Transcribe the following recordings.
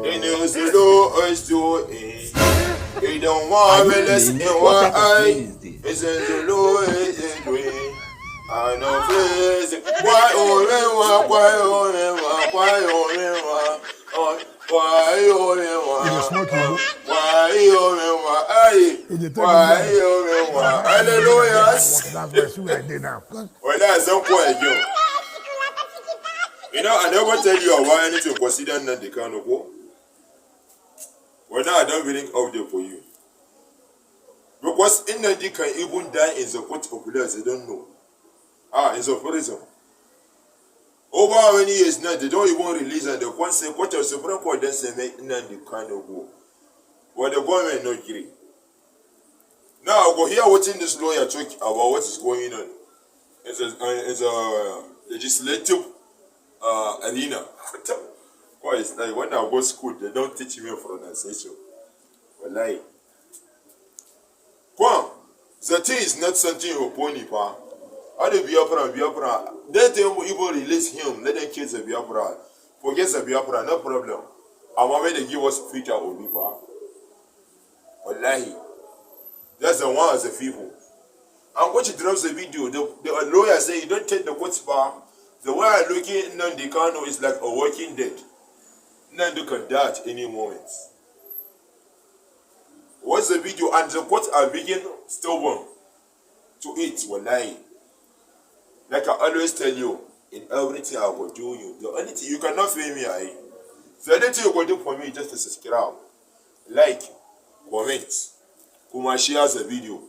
In the slow us to you don't want me less in one eye. It's in the low is in green. I know please. Why only one? Why only one? Why only one? Why only one? Why only one? Why only one? Hallelujah. That's what I did now. Well, that's some point, Joe. You know, I never tell you why anything consider Nnamdi Kanu go. Well, now I don't bring out there for you. Because Nnamdi can even die in the court of law, they don't know. In the prison. Over how many years now, they don't even release and the court of Supreme Court then say make Nnamdi Kanu go. Well, the government not agree. Now I'll go here watching this lawyer talk about what is going on. It's a legislative arena. Why it's like when I go to school, they don't teach me pronunciation. Well, like, the thing is not something you pony pa. How do Biafra? Let them even release him. Let them kill the Biafra. Forget the Biafra, no problem. I'm already they give us future of Biafra. Wallahi, that's the one as the people. I'm going to drop the video. The lawyer say you don't take the court bar. The way I look at Nnamdi Kanu is like a walking dead. Nnamdi can die at any moment. What's the video? And the court are begin stubborn to it. Wallahi. Like I always tell you, in everything I will do you, the only thing you cannot fail me, the only thing you will do for me is just to subscribe, like, comment, come share the video.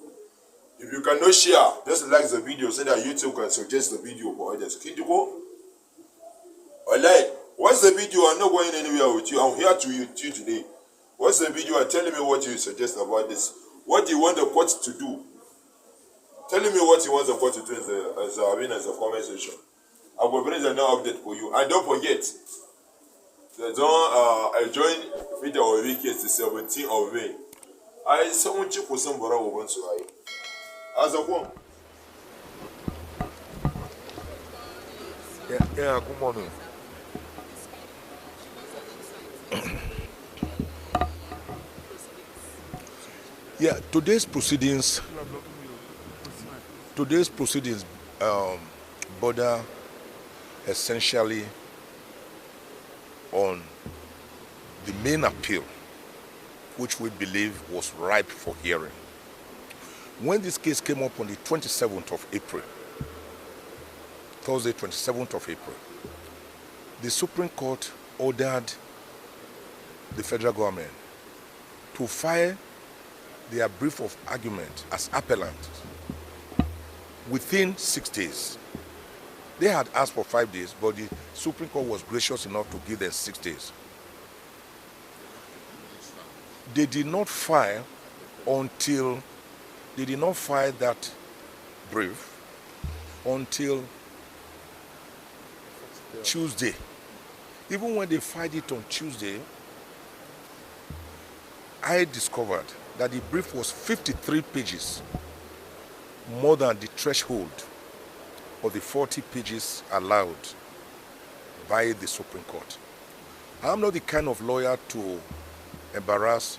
If you cannot share, just like the video so that YouTube can suggest the video for others. Can you go? Alright, what's the video? I'm not going anywhere with you. I'm here to you today. What's the video? And telling me what you suggest about this. What you want the court to do. Telling me what you want the court to do in the comment section. I will bring the new update for you. And don't forget, I joined video of weekends the 17th of May. I someone check for some brother wants to as a one. Yeah, good morning. Yeah, today's proceedings border essentially on the main appeal, which we believe was ripe for hearing. When this case came up on the 27th of April, Thursday, 27th of April, the Supreme Court ordered the federal government to file their brief of argument as appellant within 6 days. They had asked for 5 days, but the Supreme Court was gracious enough to give them 6 days. They did not file that brief until Tuesday. Even when they filed it on Tuesday, I discovered that the brief was 53 pages, more than the threshold of the 40 pages allowed by the Supreme Court. I'm not the kind of lawyer to embarrass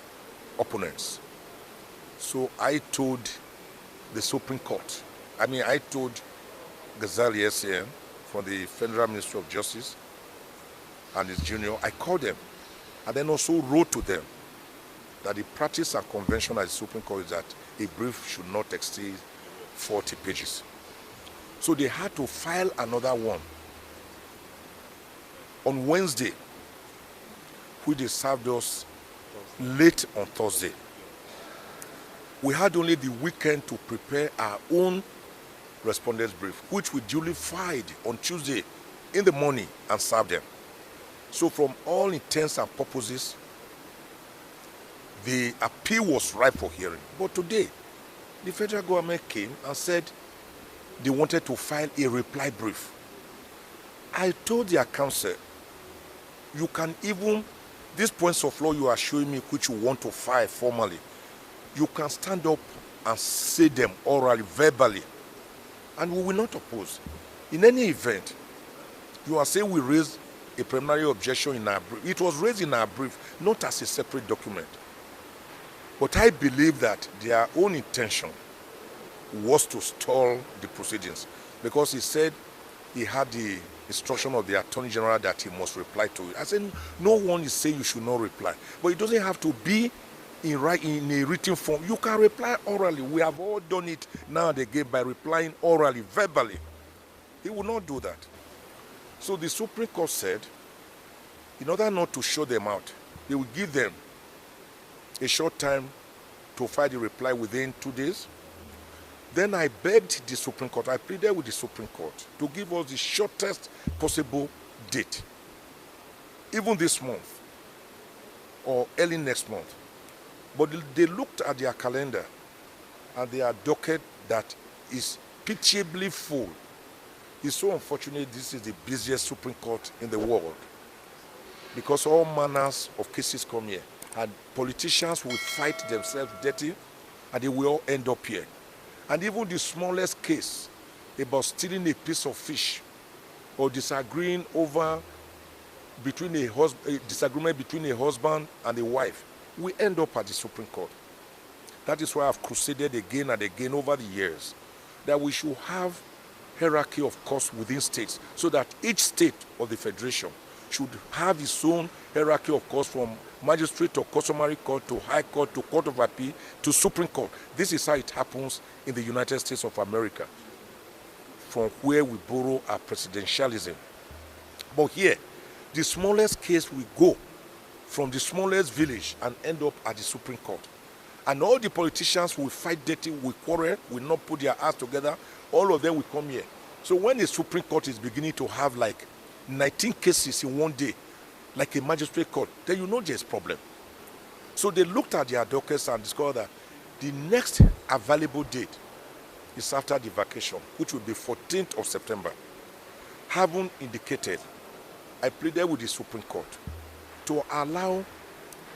opponents. So I told the Supreme Court, I told Ghazali SAN from the Federal Ministry of Justice and his junior, I called them and then also wrote to them that the practice and convention at the Supreme Court is that a brief should not exceed 40 pages. So they had to file another one on Wednesday, which they served us late on Thursday. We had only the weekend to prepare our own respondents brief, which we duly filed on Tuesday in the morning and served them. So from all intents and purposes, the appeal was ripe for hearing. But today, the federal government came and said they wanted to file a reply brief. I told their counsel, you can even, these points of law you are showing me which you want to file formally, you can stand up and say them orally, verbally, and we will not oppose. In any event, you are saying we raised a preliminary objection in our brief. It was raised in our brief, not as a separate document. But I believe that their own intention was to stall the proceedings, because he said he had the instruction of the Attorney General that he must reply to it. I said, no one is saying you should not reply, but it doesn't have to be in a written form. You can reply orally. We have all done it now and again by replying orally, verbally. He will not do that. So the Supreme Court said, in order not to show them out, they will give them a short time to file the reply within 2 days. Then I begged the Supreme Court, I pleaded with the Supreme Court to give us the shortest possible date, even this month or early next month. But they looked at their calendar and their docket that is pitiably full. It's so unfortunate this is the busiest Supreme Court in the world, because all manners of cases come here, and politicians will fight themselves dirty and they will all end up here. And even the smallest case about stealing a piece of fish or disagreeing over disagreement between a husband and a wife, we end up at the Supreme Court. That is why I've crusaded again and again over the years that we should have hierarchy of courts within states, so that each state of the federation should have its own hierarchy of courts, from magistrate or customary court to high court to court of appeal to Supreme Court. This is how it happens in the United States of America, from where we borrow our presidentialism. But here, the smallest case will go from the smallest village and end up at the Supreme Court. And all the politicians will fight dirty, will quarrel, will not put their hearts together. All of them will come here. So when the Supreme Court is beginning to have like 19 cases in one day, like a magistrate court, then you know there's a problem. So they looked at their dockets and discovered that the next available date is after the vacation, which will be 14th of September. Having indicated, I pleaded with the Supreme Court to allow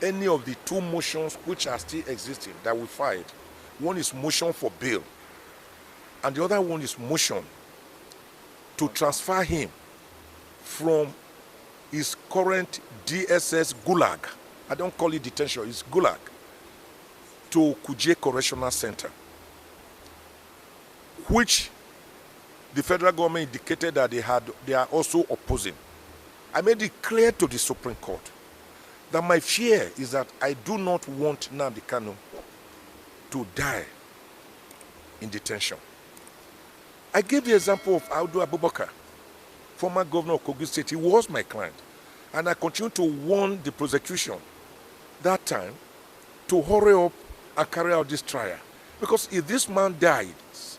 any of the two motions which are still existing that we filed. One is motion for bail, and the other one is motion to transfer him from his current DSS gulag. I don't call it detention, it's gulag, to Kuje Correctional Center, which the federal government indicated that they are also opposing. I made it clear to the Supreme Court that my fear is that I do not want Nnamdi Kanu to die in detention. I gave the example of Audu Abubakar, former governor of Kogi State. He was my client. And I continued to warn the prosecution that time to hurry up and carry out this trial. Because if this man dies,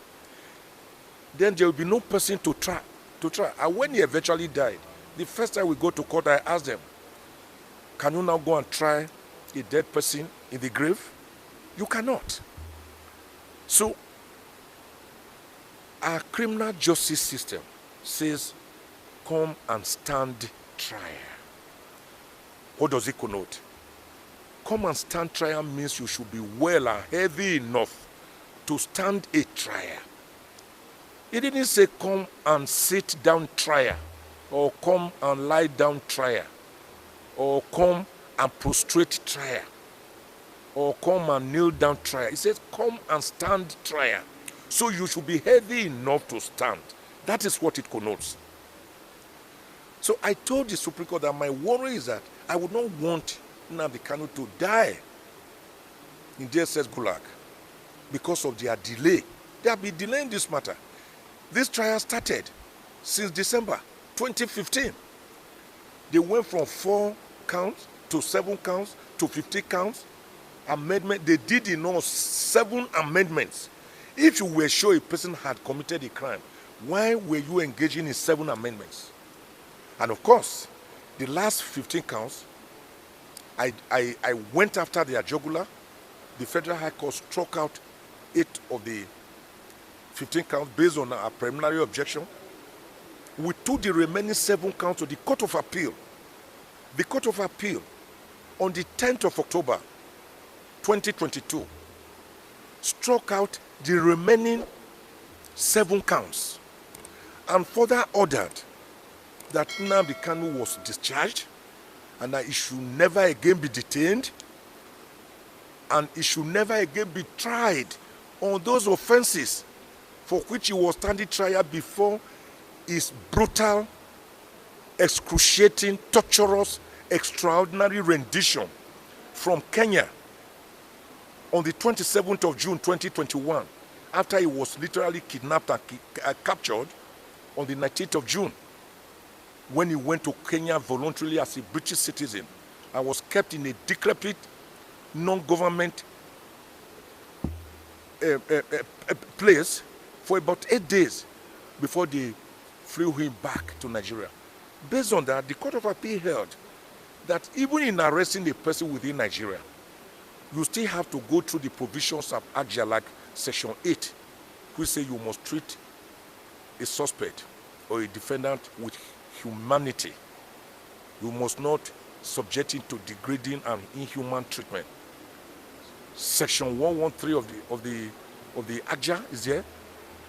then there will be no person to try. And when he eventually died, the first time we go to court, I asked them, can you now go and try a dead person in the grave? You cannot. So, our criminal justice system says, come and stand trial. What does it connote? Come and stand trial means you should be well and healthy enough to stand a trial. It didn't say come and sit down trial, or come and lie down trial, or come and prostrate trial, or come and kneel down trial. It says come and stand trial. So you should be healthy enough to stand. That is what it connotes. So I told the Supreme Court that my worry is that I would not want Nnamdi Kanu to die in DSS Gulag because of their delay. They have been delaying this matter. This trial started since December 2015. They went from 4 counts to 7 counts to 50 counts. Amendment. They did 7 amendments. If you were sure a person had committed a crime, why were you engaging in 7 amendments? And of course, the last 15 counts, I went after their jugular. The Federal High Court struck out 8 of the 15 counts based on a preliminary objection. We took the remaining 7 counts to the Court of Appeal. The Court of Appeal, on the 10th of October 2022, struck out the remaining 7 counts and further ordered that Nnamdi Kanu was discharged and that he should never again be detained and he should never again be tried on those offenses for which he was standing trial before his brutal, excruciating, torturous, extraordinary rendition from Kenya on the 27th of June 2021, after he was literally kidnapped and captured on the 19th of June, when he went to Kenya voluntarily as a British citizen and was kept in a decrepit, non-government place for about 8 days before they flew him back to Nigeria. Based on that, the Court of Appeal held that even in arresting a person within Nigeria, you still have to go through the provisions of AJA, like Section 8, which say you must treat a suspect or a defendant with humanity. You must not subject him to degrading and inhuman treatment. Section 113 of the AJA is there.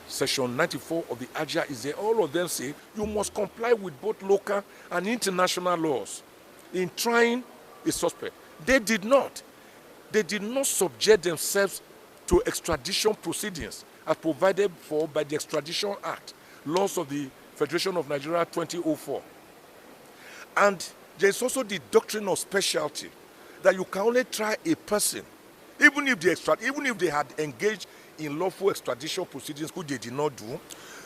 Section 94 of the AJA is there. All of them say you must comply with both local and international laws in trying a suspect. They did not. They did not subject themselves to extradition proceedings as provided for by the Extradition Act, laws of the Federation of Nigeria 2004. And there is also the doctrine of specialty, that you can only try a person, even if they had engaged in lawful extradition proceedings, which they did not do.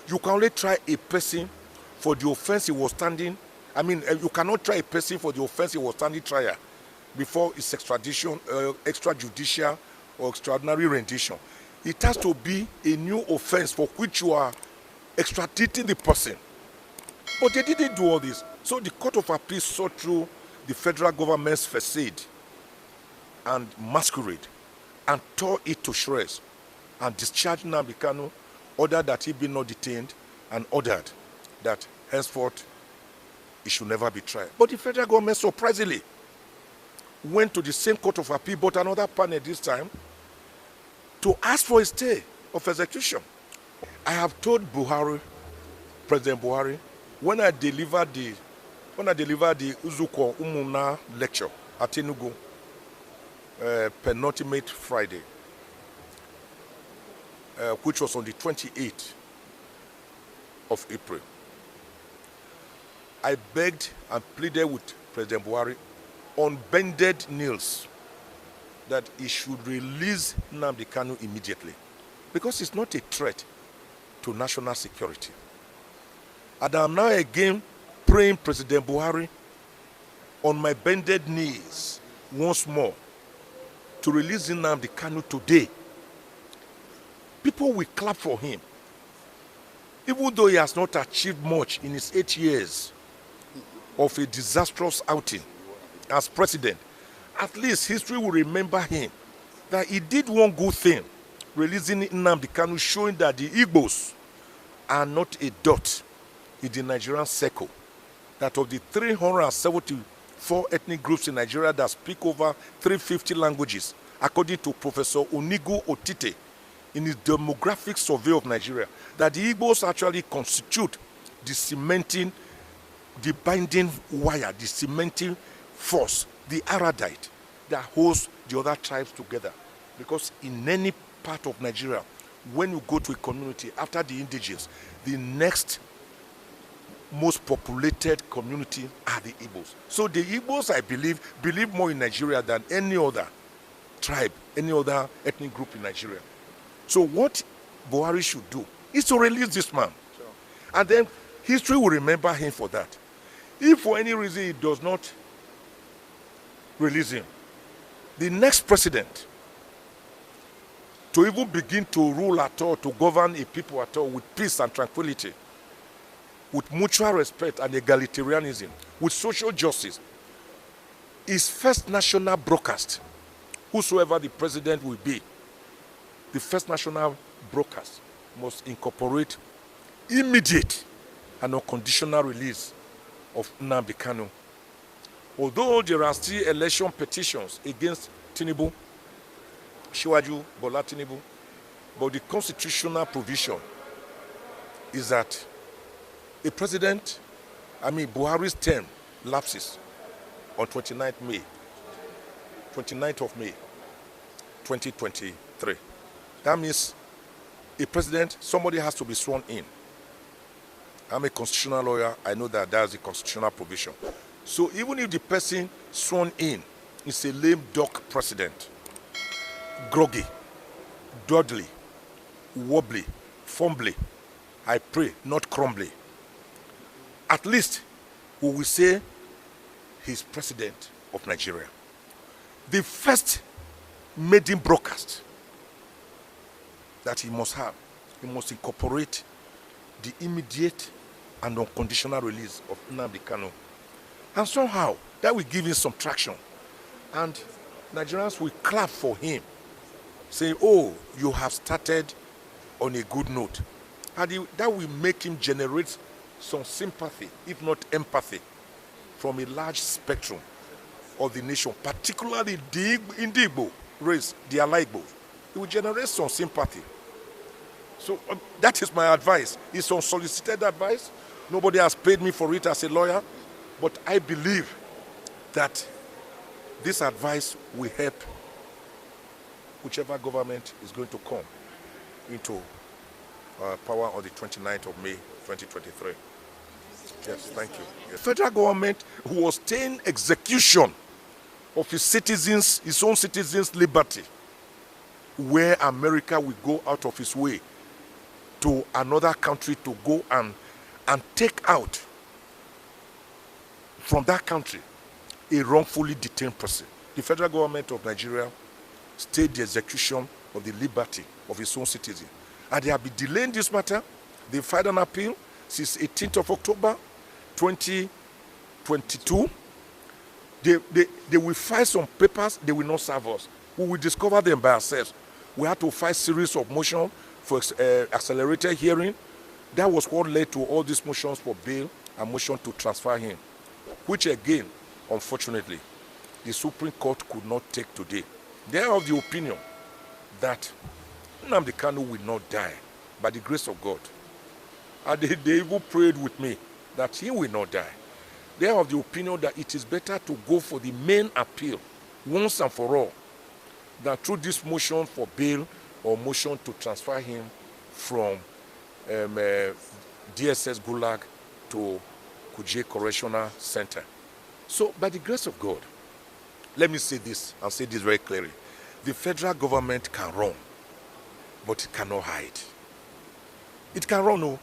You can only try a person for the offense he was standing. I mean, you cannot try a person for the offense he was standing trial before his extradition, extrajudicial or extraordinary rendition. It has to be a new offense for which you are extraditing the person. But they didn't do all this. So the Court of Appeal saw through the federal government's facade and masquerade and tore it to shreds and discharged Nnamdi Kanu, ordered that he be not detained, and ordered that henceforth he should never be tried. But the federal government surprisingly went to the same Court of Appeal, but another panel this time, to ask for a stay of execution. I have told Buhari, President Buhari, when I delivered the Uzuko Umuna lecture at Enugu, penultimate Friday, which was on the 28th of April, I begged and pleaded with President Buhari on bended knees that he should release Nnamdi Kanu immediately, because it's not a threat to national security. And I'm now again praying President Buhari on my bended knees once more to release Nnamdi Kanu today. People will clap for him, even though he has not achieved much in his 8 years of a disastrous outing as president. At least history will remember him that he did one good thing, releasing Nnamdi Kanu, showing that the Igbos are not a dot in the Nigerian circle. That of the 374 ethnic groups in Nigeria that speak over 350 languages, according to Professor Onigo Otite, in his demographic survey of Nigeria, that the Igbos actually constitute the cementing, the binding wire, the cementing force, the Aradite that holds the other tribes together. Because in any part of Nigeria, when you go to a community after the indigenous, the next most populated community are the Igbos. So the Igbos, I believe more in Nigeria than any other tribe, any other ethnic group in Nigeria. So what Buhari should do is to release this man. Sure. And then history will remember him for that. If for any reason he does not release him, the next president to even begin to rule at all, to govern a people at all with peace and tranquility, with mutual respect and egalitarianism, with social justice, is first national broadcast, whosoever the president will be. The first national broadcast must incorporate immediate and unconditional release of Nnamdi Kanu. Although there are still election petitions against Tinubu, Shiwaju Bola Tinubu, but the constitutional provision is that a president Buhari's term lapses on 29th of May 2023. That means a president, somebody has to be sworn in. I'm a constitutional lawyer. I know that that's a constitutional provision. So even if the person sworn in is a lame duck president, groggy, dawdly, wobbly, fumbly, I pray not crumbly, at least we will say he's president of Nigeria. The first maiden broadcast that he must have, he must incorporate the immediate and unconditional release of Nnamdi Kanu. And somehow that will give him some traction. And Nigerians will clap for him, saying, oh, you have started on a good note. And that will make him generate some sympathy, if not empathy, from a large spectrum of the nation, particularly in the Igbo race, the Ala-Igbo. It will generate some sympathy. So that is my advice. It's unsolicited advice. Nobody has paid me for it as a lawyer, but I believe that this advice will help whichever government is going to come into power on the 29th of May 2023. Yes, thank you. Yes. The federal government was staying execution of his own citizens' liberty, where America will go out of its way to another country to go and take out from that country a wrongfully detained person. The federal government of Nigeria stayed the execution of the liberty of its own citizens. And they have been delaying this matter. They filed an appeal since 18th of October 2022. They will file some papers, they will not serve us. We will discover them by ourselves. We had to file a series of motions for accelerated hearing. That was what led to all these motions for bail and motion to transfer him, which again, unfortunately, the Supreme Court could not take today. They are of the opinion that Nnamdi Kanu will not die by the grace of God. And they even prayed with me that he will not die. They are of the opinion that it is better to go for the main appeal once and for all than through this motion for bail or motion to transfer him from DSS Gulag to Kuje Correctional Center. So, by the grace of God, let me say this and say this very clearly. The federal government can run, but it cannot hide. It can run, no,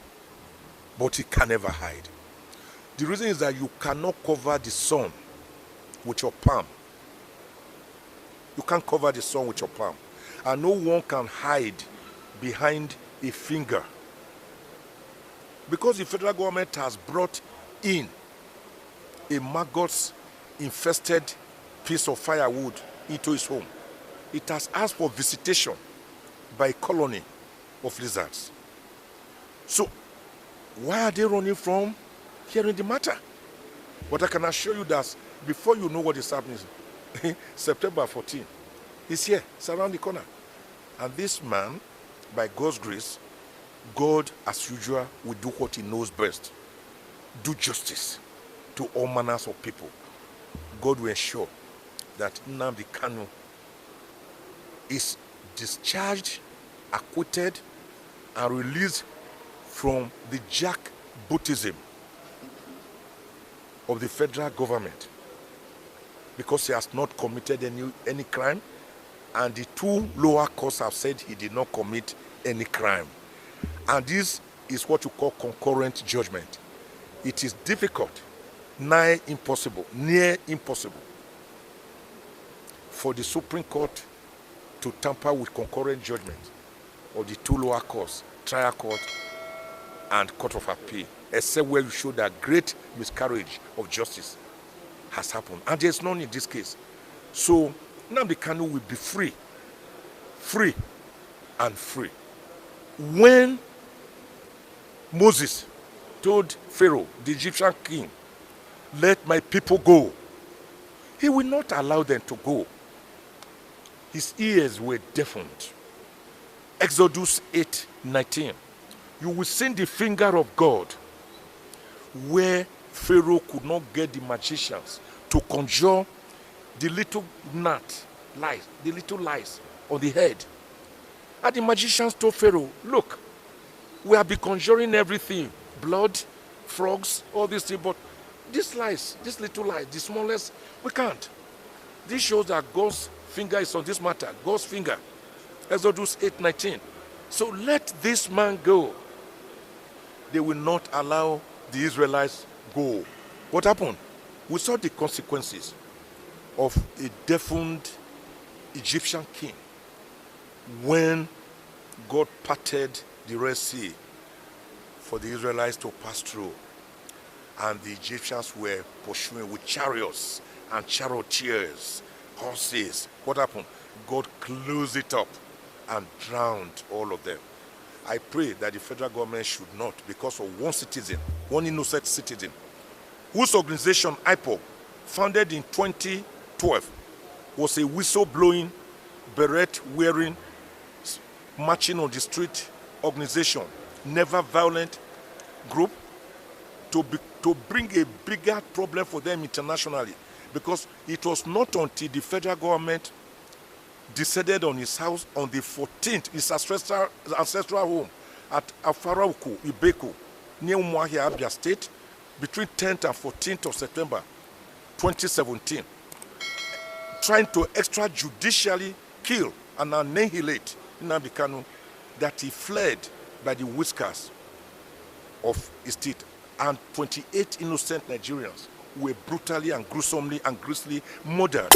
but it can never hide. The reason is that you cannot cover the sun with your palm. You can't cover the sun with your palm. And no one can hide behind a finger. Because the federal government has brought in a maggots-infested piece of firewood into its home. It has asked for visitation by a colony of lizards. So, why are they running from hearing the matter? But I can assure you that before you know what is happening, September 14 is here, it's around the corner. And this man, by God's grace, God, as usual, will do what he knows best. Do justice to all manners of people. God will ensure that Nnamdi Kanu is discharged, acquitted, and released from the jackbootism of the federal government, because he has not committed any crime, and the two lower courts have said he did not commit any crime. And this is what you call concurrent judgment. It is difficult, near impossible, for the Supreme Court to tamper with concurrent judgment of the two lower courts, trial court and court of appeal, except where you show that great miscarriage of justice has happened. And there's none in this case. So Nnamdi Kanu will be free and free. When Moses told Pharaoh, the Egyptian king, let my people go, he will not allow them to go. His ears were deafened. Exodus 8:19. You will see the finger of God where Pharaoh could not get the magicians to conjure the little lice on the head. And the magicians told Pharaoh, look, we have been conjuring everything, blood, frogs, all these things, but these little lice, the smallest, we can't. This shows that God's finger is on this matter, God's finger. Exodus 8:19. So let this man go. They will not allow the Israelites go. What happened? We saw the consequences of a deafened Egyptian king when God parted the Red Sea for the Israelites to pass through, and the Egyptians were pursuing with chariots and charioteers, horses. What happened? God closed it up and drowned all of them. I pray that the federal government should not, because of one citizen, one innocent citizen, whose organization, IPOB, founded in 2012, was a whistle-blowing, beret-wearing, marching on the street organization, never violent group, to bring a bigger problem for them internationally, because it was not until the federal government decided on his house on the 14th, his ancestral home at Afarauku, Ibeku, near Umuahia, Abia State, between 10th and 14th of September 2017, trying to extrajudicially kill and annihilate Nnamdi Kanu, that he fled by the whiskers of his teeth, and 28 innocent Nigerians were brutally and gruesomely and grisly murdered.